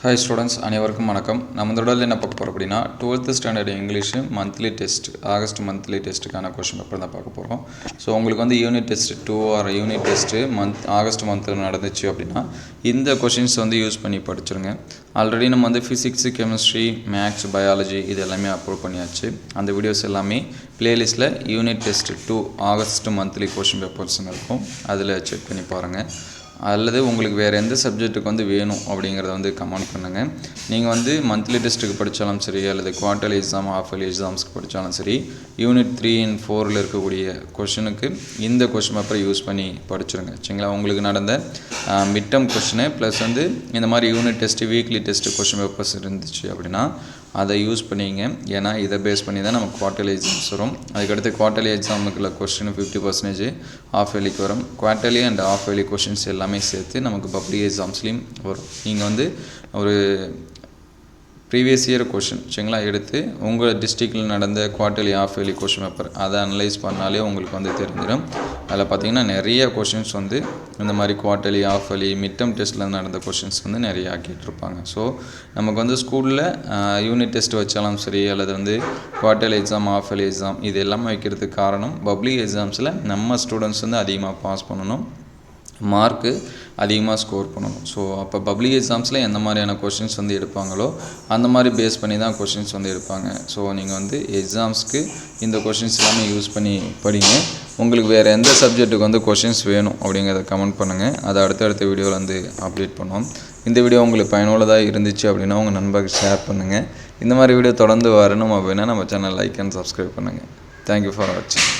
Hi students, அனைவருக்கும் வணக்கம். நம்ம தொடரில் என்ன பார்க்க போகிறோம் அப்படின்னா 12th standard English monthly test, August monthly டெஸ்ட்டுக்கான கொஷின் பேப்பர் தான் பார்க்க போகிறோம். ஸோ உங்களுக்கு வந்து unit test 2 or unit test August மந்தில் நடந்துச்சு அப்படின்னா இந்த கொஷின்ஸ் வந்து யூஸ் பண்ணி படிச்சிருங்க. ஆல்ரெடி நம்ம வந்து ஃபிசிக்ஸு, கெமிஸ்ட்ரி, மேக்ஸ், பயாலஜி இது எல்லாமே அப்லோட் பண்ணியாச்சு. அந்த வீடியோஸ் எல்லாமே ப்ளேலிஸ்ட்டில் unit test 2 August monthly question பேப்பர்ஸ்னு இருக்கும், அதில் செக் பண்ணி பாருங்கள். அல்லது உங்களுக்கு வேறு எந்த சப்ஜெக்ட்டுக்கு வந்து வேணும் அப்படிங்கிறத வந்து கமெண்ட் பண்ணுங்கள். நீங்கள் வந்து மந்த்லி டெஸ்ட்டுக்கு படித்தாலும் சரி, அல்லது குவார்ட்டர்லி எக்ஸாம், ஹாஃபர்லி எக்ஸாம்ஸ்க்கு படித்தாலும் சரி, யூனிட் 3 and 4 இருக்கக்கூடிய கொஷனுக்கு இந்த கொஷின் பேப்பரை யூஸ் பண்ணி படிச்சுருங்க. சரிங்களா? உங்களுக்கு நடந்த மிட்டம் கொஷினு ப்ளஸ் வந்து இந்த மாதிரி unit test, weekly test question papers இருந்துச்சு அப்படின்னா அதை யூஸ் பண்ணிங்க. ஏன்னா இதை பேஸ் பண்ணி தான் நமக்கு குவார்ட்டர்லி எக்ஸாம்ஸ் வரும். அதுக்கடுத்து குவார்ட்டர்லி எக்ஸாமுக்குள்ள கொஸ்டின் 50% ஆஃப் இயர்லிக்கு வரும். Quarterly and half yearly questions எல்லாமே சேர்த்து நமக்கு பப்ளிக் எக்ஸாம்ஸ்லேயும் வரும். நீங்கள் வந்து ஒரு ப்ரீவியஸ் இயர் கொஷின் சரிங்களா எடுத்து உங்கள் டிஸ்ட்ரிக்டில் நடந்த quarterly half yearly question paper அதை அனலைஸ் பண்ணாலே உங்களுக்கு வந்து தெரிஞ்சிடும். அதில் பார்த்திங்கன்னா நிறைய கொஷின்ஸ் வந்து இந்த மாதிரி குவார்ட்டர்லி, ஆஃப் இயர்லி, மிட்டம் டெஸ்ட்டில் நடந்த கொஷின்ஸ் வந்து நிறைய ஆக்கிட்டுருப்பாங்க. ஸோ நமக்கு வந்து ஸ்கூலில் யூனிட் டெஸ்ட் வச்சாலும் சரி, அல்லது வந்து quarterly exam, half yearly exam இது எல்லாமே வைக்கிறதுக்கு காரணம் பப்ளிக் எக்ஸாம்ஸில் நம்ம ஸ்டூடெண்ட்ஸ் வந்து அதிகமாக பாஸ் பண்ணணும், மார்க்கு அதிகமாக ஸ்கோர் பண்ணணும். ஸோ அப்போ பப்ளிக் எக்ஸாம்ஸில் எந்த மாதிரியான கொஷின்ஸ் வந்து எடுப்பாங்களோ அந்த மாதிரி பேஸ் பண்ணி தான் கொஷின்ஸ் வந்து எடுப்பாங்க. ஸோ நீங்கள் வந்து எக்ஸாம்ஸ்க்கு இந்த கொஷின்ஸ் எல்லாமே யூஸ் பண்ணி படிங்க. உங்களுக்கு வேறு எந்த சப்ஜெக்ட்டுக்கு வந்து கொஷின்ஸ் வேணும் அப்படிங்கிறத கமெண்ட் பண்ணுங்கள். அதை அடுத்தடுத்த வீடியோவில் வந்து அப்டேட் பண்ணுவோம். இந்த வீடியோ உங்களுக்கு பயனுள்ளதாக இருந்துச்சு அப்படின்னா உங்கள் நண்பர்களுக்கு ஷேர் பண்ணுங்கள். இந்த மாதிரி வீடியோ தொடர்ந்து வரணும் அப்படின்னா நம்ம சேனல் லைக் அண்ட் சப்ஸ்கிரைப் பண்ணுங்கள். தேங்க்யூ ஃபார் வாட்சிங்.